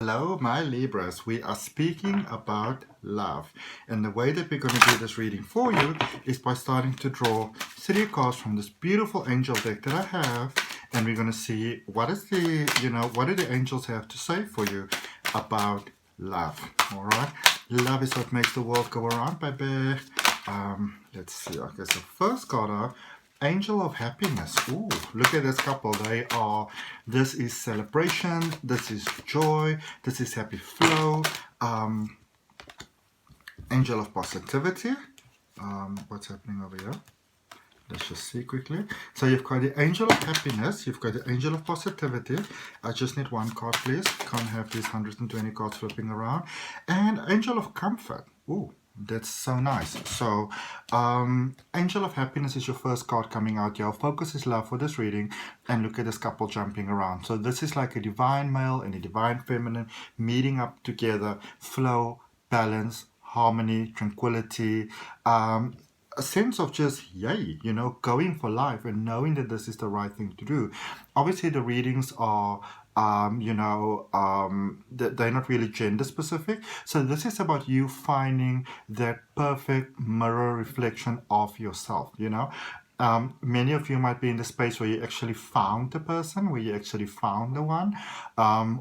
Hello, my Libras. We are speaking about love. And the way that we're going to do this reading for you is by starting to draw 3 cards from this beautiful angel deck that I have. And we're going to see what is what do the angels have to say for you about love. All right. Love is what makes the world go around, baby. Let's see. Okay, so first card up. Angel of Happiness. Ooh, look at this couple. This is celebration, this is joy, this is happy flow. Angel of Positivity. What's happening over here? Let's just see quickly. So you've got the Angel of Happiness, you've got the Angel of Positivity. I just need 1 card, please. Can't have these 120 cards flipping around. And Angel of Comfort. Ooh. That's so nice. So, Angel of Happiness is your first card coming out. Your focus is love for this reading. And look at this couple jumping around. So this is like a divine male and a divine feminine meeting up together. Flow, balance, harmony, tranquility. A sense of just, yay, going for life and knowing that this is the right thing to do. Obviously, the readings are they're not really gender specific. So this is about you finding that perfect mirror reflection of yourself, Many of you might be in the space where you actually found the person, where you actually found the one,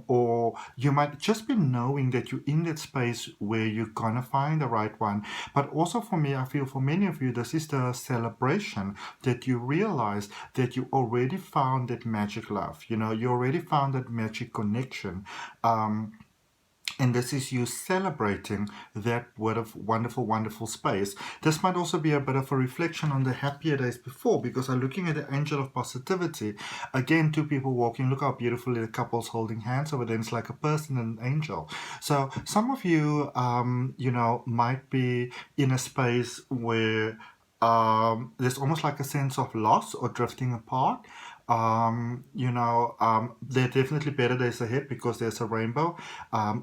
or you might just be knowing that you're in that space where you're gonna find the right one. But also for me, I feel for many of you, this is the celebration that you realize that you already found that magic love. You already found that magic connection. And this is you celebrating that wonderful, wonderful space. This might also be a bit of a reflection on the happier days before, because I'm looking at the Angel of Positivity. Again, 2 people walking. Look how beautifully the couple's holding hands over there. It's like a person and an angel. So some of you, might be in a space where there's almost like a sense of loss or drifting apart. There are definitely better days ahead because there's a rainbow,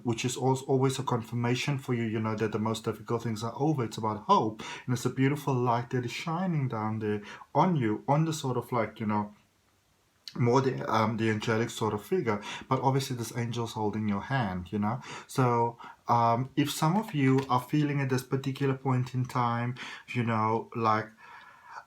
which is also always a confirmation for you, that the most difficult things are over. It's about hope, and it's a beautiful light that is shining down there on you, on the sort of like, more the angelic sort of figure, but obviously this angel's holding your hand, So if some of you are feeling at this particular point in time, like,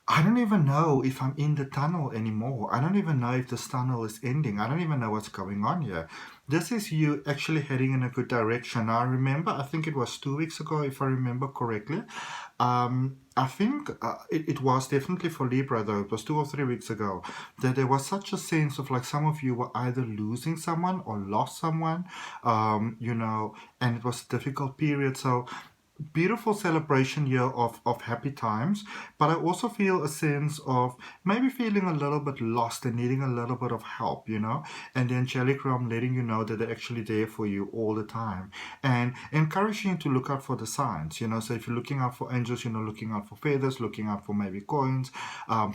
I don't even know if I'm in the tunnel anymore. I don't even know if this tunnel is ending. I don't even know what's going on here. This is you actually heading in a good direction. Now, I think it was 2 weeks ago, if I remember correctly. I think it was definitely for Libra, though. It was 2 or 3 weeks ago, that there was such a sense of like some of you were either losing someone or lost someone, and it was a difficult period. So, beautiful celebration here of happy times, but I also feel a sense of maybe feeling a little bit lost and needing a little bit of help, and the angelic realm letting you know that they're actually there for you all the time and encouraging you to look out for the signs, so if you're looking out for angels, looking out for feathers, looking out for maybe coins,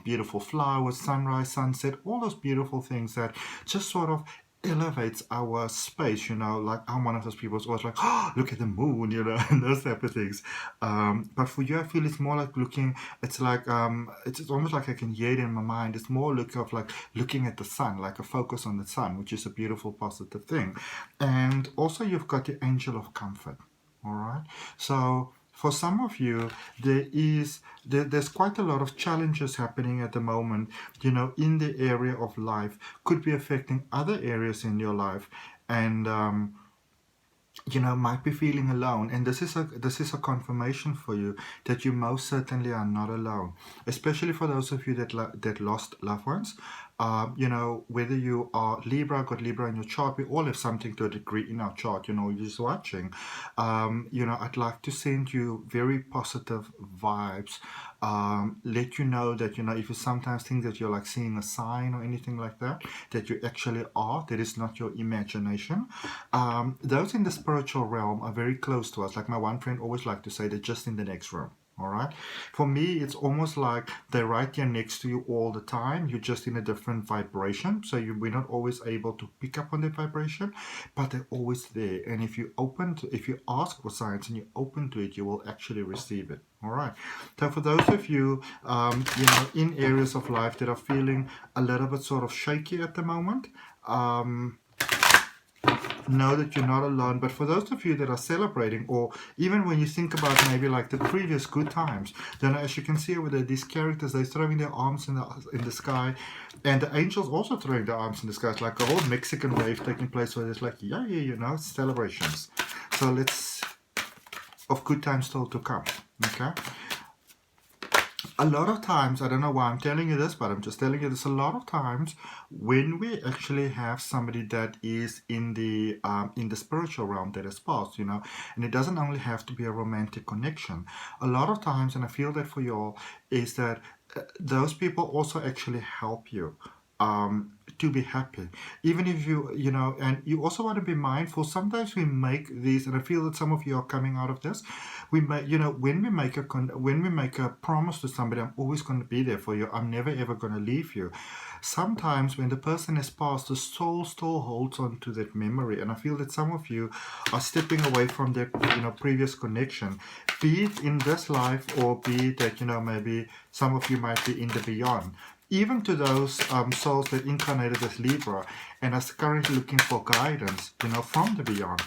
beautiful flowers, sunrise, sunset, all those beautiful things that just sort of elevates our space, like I'm one of those people who's always like, oh, look at the moon, and those type of things. But for you, I feel it's more like it's almost like I can hear it in my mind. It's more looking at the sun, like a focus on the sun, which is a beautiful, positive thing. And also you've got the Angel of Comfort, all right? So for some of you, there's quite a lot of challenges happening at the moment, in the area of life, could be affecting other areas in your life, and might be feeling alone. And this is a confirmation for you that you most certainly are not alone, especially for those of you that lost loved ones. Whether you are Libra, got Libra in your chart, we all have something to a degree in our chart, you're just watching. I'd like to send you very positive vibes, let you know that, if you sometimes think that you're like seeing a sign or anything like that you actually are, that is not your imagination. Those in the spiritual realm are very close to us. Like my one friend always liked to say, they're just in the next room. All right. For me, it's almost like they're right here next to you all the time. You're just in a different vibration. So we're not always able to pick up on that vibration, but they're always there. And if you ask for signs and you're open to it, you will actually receive it. All right. So for those of you, in areas of life that are feeling a little bit sort of shaky at the moment, know that you're not alone. But for those of you that are celebrating, or even when you think about maybe like the previous good times, then as you can see over there, these characters, they're throwing their arms in the sky, and the angels also throwing their arms in the sky. It's like a whole Mexican wave taking place where there's like, yeah, you know, celebrations. So let's, of good times still to come, okay? A lot of times, I don't know why I'm telling you this, but I'm just telling you this, a lot of times when we actually have somebody that is in the spiritual realm that has passed, you know, and it doesn't only have to be a romantic connection. A lot of times, and I feel that for you all, is that those people also actually help you to be happy, even if you know, and you also want to be mindful. Sometimes we make these, and I feel that some of you are coming out of this. We make, you know, when we make a promise to somebody, I'm always going to be there for you, I'm never ever going to leave you. Sometimes when the person has passed, the soul still holds on to that memory, and I feel that some of you are stepping away from that, you know, previous connection, be it in this life, or be it that, you know, maybe some of you might be in the beyond. Even to those souls that incarnated as Libra and are currently looking for guidance, you know, from the beyond.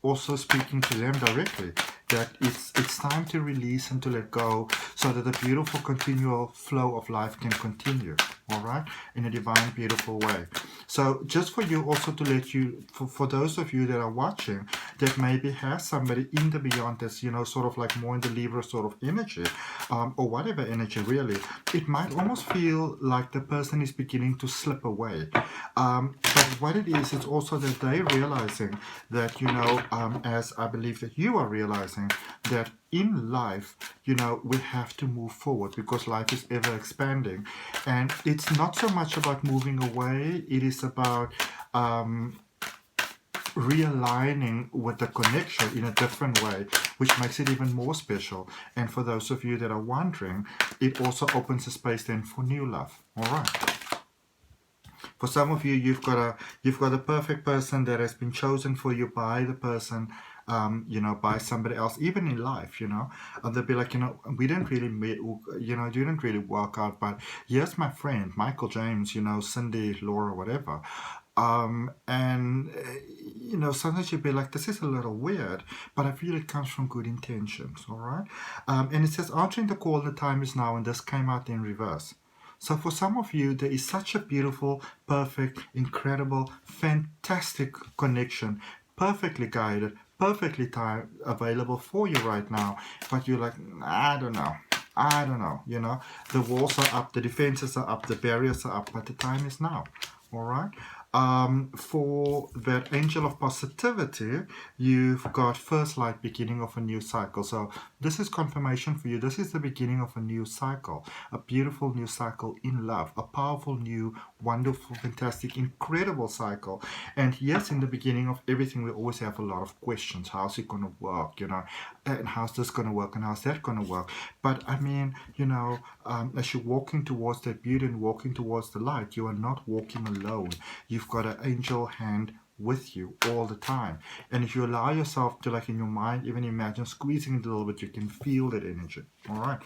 Also speaking to them directly, that it's time to release and to let go, so that the beautiful continual flow of life can continue, all right, in a divine, beautiful way. So just for you also to let you, for those of you that are watching, that maybe has somebody in the beyond that's, you know, sort of like more in the Libra sort of energy, or whatever energy really, it might almost feel like the person is beginning to slip away. But what it is, it's also that they're realizing that, you know, as I believe that you are realizing, that in life, you know, we have to move forward because life is ever expanding. And it's not so much about moving away, it is about realigning with the connection in a different way, which makes it even more special. And for those of you that are wondering, it also opens a space then for new love. All right. For some of you, you've got a perfect person that has been chosen for you by the person, you know, by somebody else, even in life, you know. And they'll be like, you know, we didn't really meet, you know, it didn't really work out, but here's my friend, Michael, James, you know, Cindy, Laura, whatever. And, you know, sometimes you'll be like, this is a little weird, but I feel it comes from good intentions, all right? And it says, answering the call, the time is now, and this came out in reverse. So for some of you, there is such a beautiful, perfect, incredible, fantastic connection, perfectly guided, perfectly timed, available for you right now. But you're like, I don't know, you know. The walls are up, the defenses are up, the barriers are up, but the time is now, all right? For that angel of positivity, you've got first light, beginning of a new cycle. So this is confirmation for you. This is the beginning of a new cycle, a beautiful new cycle in love, a powerful new, wonderful, fantastic, incredible cycle. And yes, in the beginning of everything, we always have a lot of questions. How's it going to work, you know, and how's this going to work, and how's that going to work? But I mean, you know, as you're walking towards that beauty and walking towards the light, you are not walking alone. You've got an angel hand with you all the time. And if you allow yourself to, like in your mind, even imagine squeezing it a little bit, you can feel that energy. All right.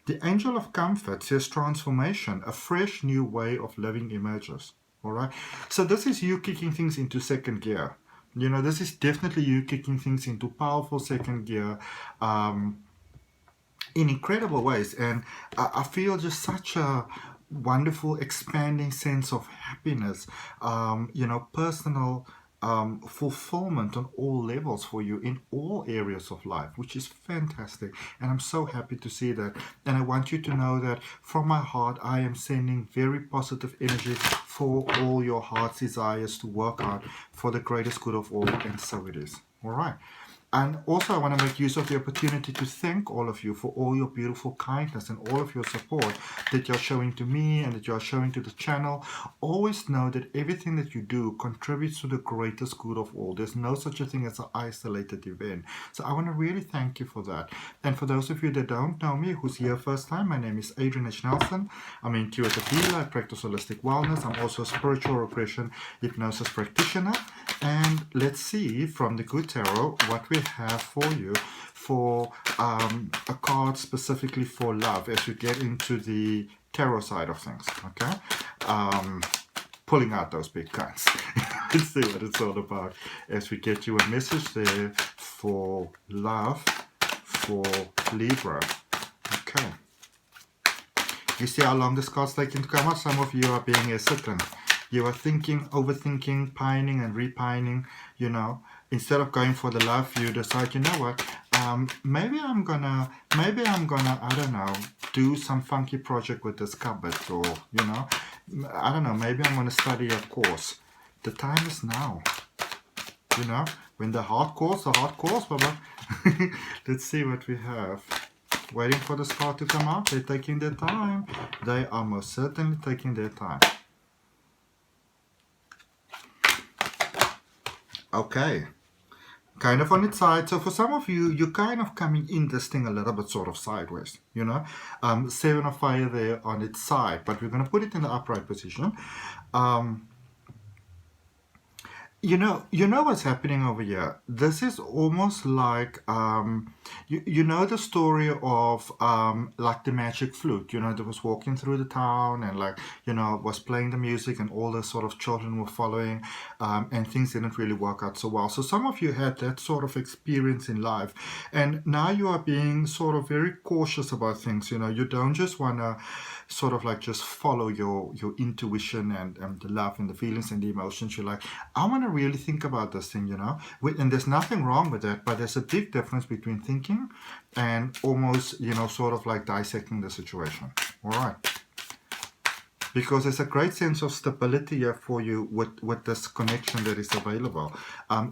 The angel of comfort says transformation, a fresh new way of living emerges. All right. So this is you kicking things into second gear. You know, this is definitely you kicking things into powerful second gear. In incredible ways, and I feel just such a wonderful expanding sense of happiness, you know, personal fulfillment on all levels for you in all areas of life, which is fantastic. And I'm so happy to see that. And I want you to know that from my heart, I am sending very positive energy for all your heart's desires to work out for the greatest good of all, and so it is. All right. And also I want to make use of the opportunity to thank all of you for all your beautiful kindness and all of your support that you're showing to me and that you're showing to the channel. Always know that everything that you do contributes to the greatest good of all. There's no such a thing as an isolated event. So I want to really thank you for that. And for those of you that don't know me, who's here first time, my name is Adrian H. Nelson. I'm an intuitive healer. I practice holistic wellness. I'm also a spiritual regression hypnosis practitioner. And let's see from the Good Tarot what we have for you for a card specifically for love as we get into the tarot side of things. Okay. pulling out those big guns. Let's see what it's all about as we get you a message there for love for Libra. Okay. You see how long this card's taking to come out? Some of you are being hesitant. You are thinking, overthinking, pining and repining, you know. Instead of going for the love, you decide, you know what, maybe I'm gonna, I don't know, do some funky project with this cupboard, or, you know, I don't know, maybe I'm gonna study a course. The time is now, you know, when the heart calls, Baba. Let's see what we have. Waiting for this card to come out. They're taking their time. They are most certainly taking their time. Okay, kind of on its side. So for some of you, you're kind of coming in this thing a little bit sort of sideways, you know. 7 of fire there on its side, but we're going to put it in the upright position. You know what's happening over here. This is almost like you know the story of like the magic flute. You know, that was walking through the town and, like, you know, was playing the music, and all the sort of children were following, and things didn't really work out so well. So some of you had that sort of experience in life, and now you are being sort of very cautious about things. You know, you don't just want to sort of like just follow your intuition and the love and the feelings and the emotions. You're like, I want to really think about this thing, you know. And there's nothing wrong with that, but there's a big difference between thinking and almost, you know, sort of like dissecting the situation. All right. Because there's a great sense of stability here for you with this connection that is available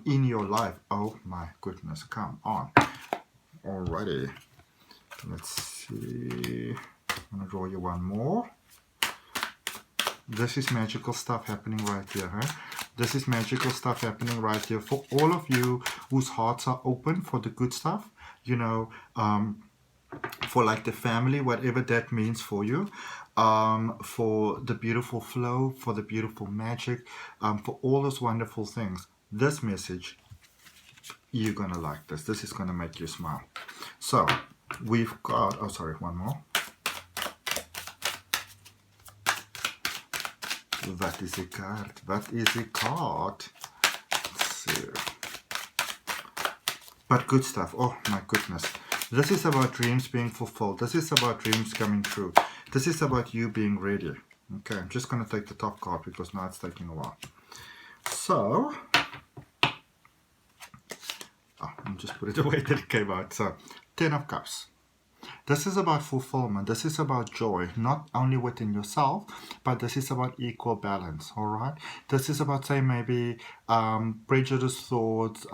in your life. Oh my goodness, come on. Alrighty. Let's see. I'm going to draw you one more. This is magical stuff happening right here, huh? This is magical stuff happening right here for all of you whose hearts are open for the good stuff, you know, for like the family, whatever that means for you, for the beautiful flow, for the beautiful magic, for all those wonderful things. This message, you're going to like this. This is going to make you smile. So we've got, oh, sorry, one more. What is a card? What is a card? So, but good stuff. Oh my goodness. This is about dreams being fulfilled. This is about dreams coming true. This is about you being ready. Okay, I'm just going to take the top card because now it's taking a while. So, I'll just put it away that it came out. So, 10 of Cups. This is about fulfillment. This is about joy, not only within yourself, but this is about equal balance, all right? This is about, say, maybe prejudiced thoughts,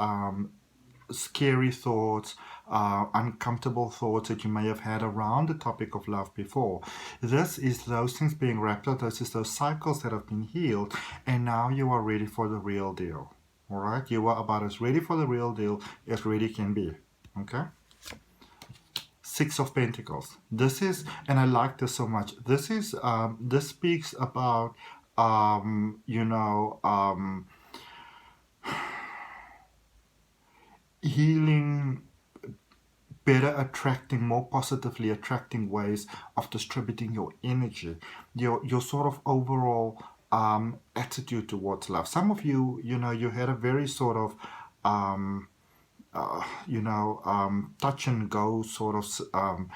scary thoughts, uncomfortable thoughts that you may have had around the topic of love before. This is those things being wrapped up. This is those cycles that have been healed, and now you are ready for the real deal, all right? You are about as ready for the real deal as ready can be, okay? 6 of Pentacles. This is, and I like this so much. This is, this speaks about, you know, healing, better attracting, more positively attracting ways of distributing your energy, your sort of overall attitude towards love. Some of you, you know, you had a very sort of, you know, touch and go sort of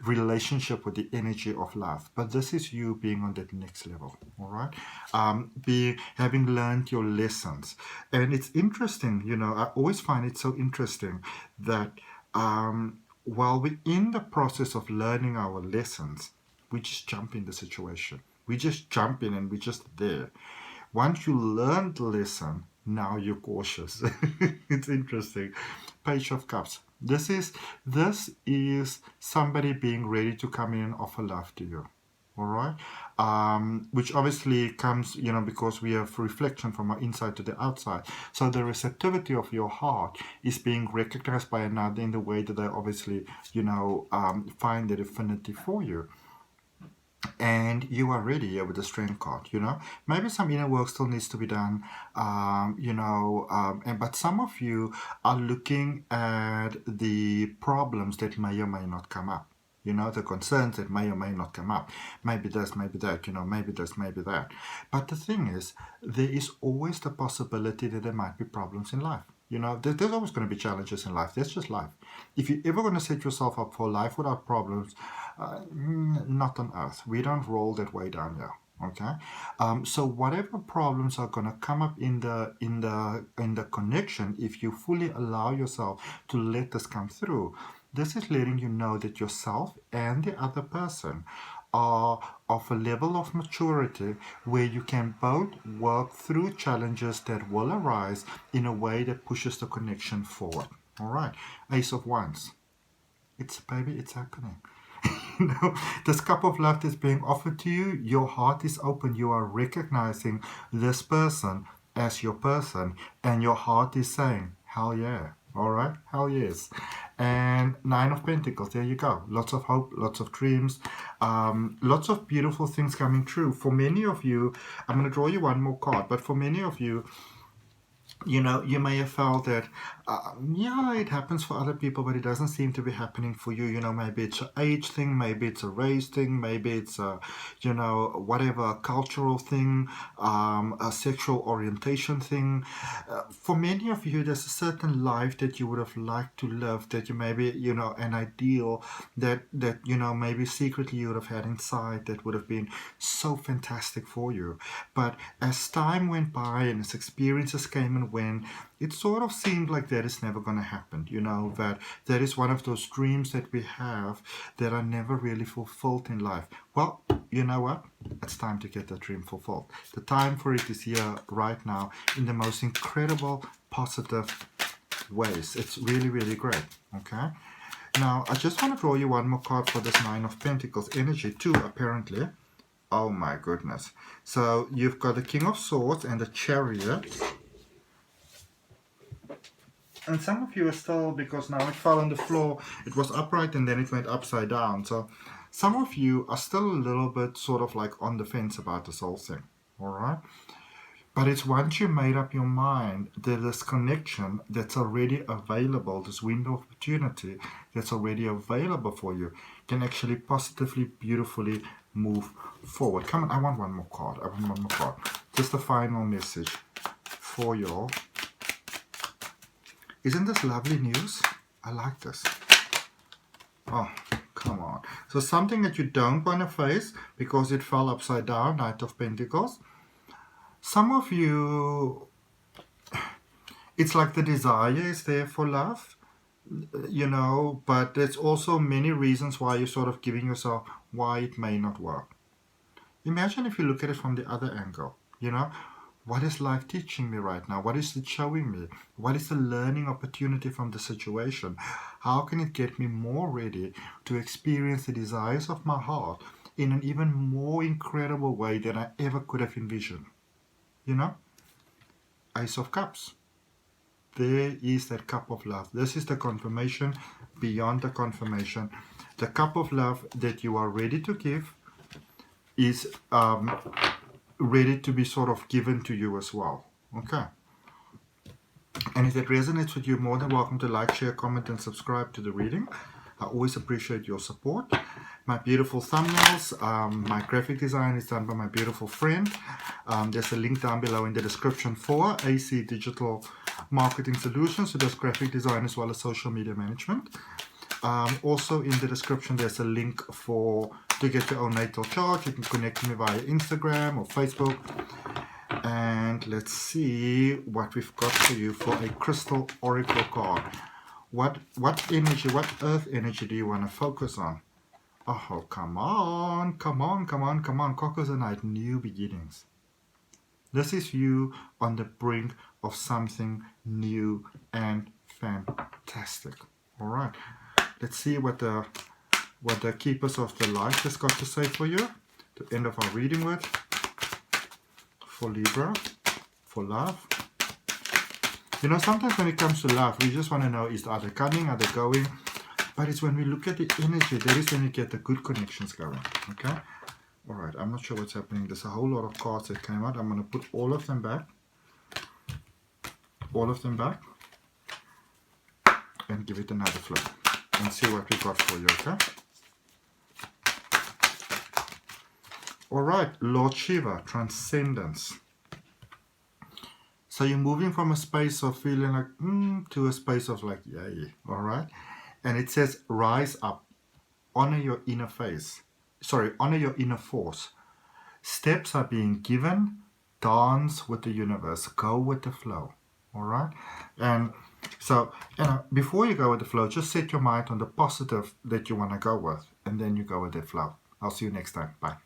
relationship with the energy of love, but this is you being on that next level, all right? Having learned your lessons. And it's interesting, you know, I always find it so interesting that while we're in the process of learning our lessons, we just jump in the situation. We just jump in and we're just there. Once you learn the lesson, now you're cautious. It's interesting. Page of Cups. This is somebody being ready to come in and offer love to you. All right? Which obviously comes, you know, because we have reflection from our inside to the outside. So the receptivity of your heart is being recognized by another in the way that they obviously, you know, find the affinity for you. And you are ready here with the Strength card, you know. Maybe some inner work still needs to be done, you know, but some of you are looking at the problems that may or may not come up. You know, the concerns that may or may not come up. Maybe this, maybe that, you know, maybe this, maybe that. But the thing is, there is always the possibility that there might be problems in life. You know, there's always going to be challenges in life. That's just life. If you're ever going to set yourself up for life without problems, not on earth. We don't roll that way down here. Okay, so whatever problems are going to come up in the connection, if you fully allow yourself to let this come through, this is letting you know that yourself and the other person are of a level of maturity where you can both work through challenges that will arise in a way that pushes the connection forward. All right, Ace of Wands. It's happening. You know, this cup of love that's being offered to you, your heart is open. You are recognizing this person as your person, and your heart is saying, hell yeah. All right, hell yes. And Nine of Pentacles, there you go. Lots of hope, lots of dreams, lots of beautiful things coming true. For many of you, I'm going to draw you one more card, but for many of you, you know, you may have felt that, yeah, it happens for other people, but it doesn't seem to be happening for you. You know, maybe it's an age thing, maybe it's a race thing, maybe it's a, you know, whatever, a cultural thing, a sexual orientation thing. For many of you, there's a certain life that you would have liked to live, that you maybe, you know, an ideal that you know, maybe secretly you would have had inside that would have been so fantastic for you. But as time went by and as experiences came and when it sort of seemed like that is never going to happen, you know, that is one of those dreams that we have that are never really fulfilled in life. Well, you know what? It's time to get that dream fulfilled. The time for it is here right now in the most incredible, positive ways. It's really, really great. Okay. Now, I just want to draw you one more card for this Nine of Pentacles energy too, apparently. Oh my goodness. So you've got the King of Swords and the Chariot. And some of you are still, because now it fell on the floor, it was upright and then it went upside down. So some of you are still a little bit sort of like on the fence about this whole thing. All right. But it's once you made up your mind that this connection that's already available, this window of opportunity that's already available for you, can actually positively, beautifully move forward. Come on, I want one more card. I want one more card. Just a final message for you. Isn't this lovely news? I like this. Oh, come on. So something that you don't want to face because it fell upside down, Knight of Pentacles. Some of you, it's like the desire is there for love, you know, but there's also many reasons why you're sort of giving yourself why it may not work. Imagine if you look at it from the other angle, you know. What is life teaching me right now? What is it showing me? What is the learning opportunity from the situation? How can it get me more ready to experience the desires of my heart in an even more incredible way than I ever could have envisioned? You know? Ace of Cups. There is that cup of love. This is the confirmation beyond the confirmation. The cup of love that you are ready to give is ready to be sort of given to you as well. Okay. And if it resonates with you, more than welcome to like, share, comment, and subscribe to the reading. I always appreciate your support. My beautiful thumbnails, my graphic design is done by my beautiful friend. There's a link down below in the description for AC Digital Marketing Solutions, who does graphic design as well as social media management. Also in the description there's a link to get your own natal chart. You can connect to me via Instagram or Facebook. And let's see what we've got for you for a crystal oracle card. What energy, what earth energy do you want to focus on? Oh, come on, come on, come on, come on. Caucasoite, new beginnings. This is you on the brink of something new and fantastic. All right. Let's see what the Keepers of the Light has got to say for you. The end of our reading with. For Libra. For love. You know, sometimes when it comes to love, we just want to know, are they coming, are they going? But it's when we look at the energy, that is when you get the good connections going. Okay? Alright, I'm not sure what's happening. There's a whole lot of cards that came out. I'm going to put all of them back. All of them back. And give it another flip. And see what we got for you, okay? All right, Lord Shiva, transcendence. So you're moving from a space of feeling like, to a space of like, yay, all right? And it says, rise up, honor your inner face. Sorry, honor your inner force. Steps are being given, dance with the universe, go with the flow, all right? And so, before you go with the flow, just set your mind on the positive that you want to go with, and then you go with the flow. I'll see you next time. Bye.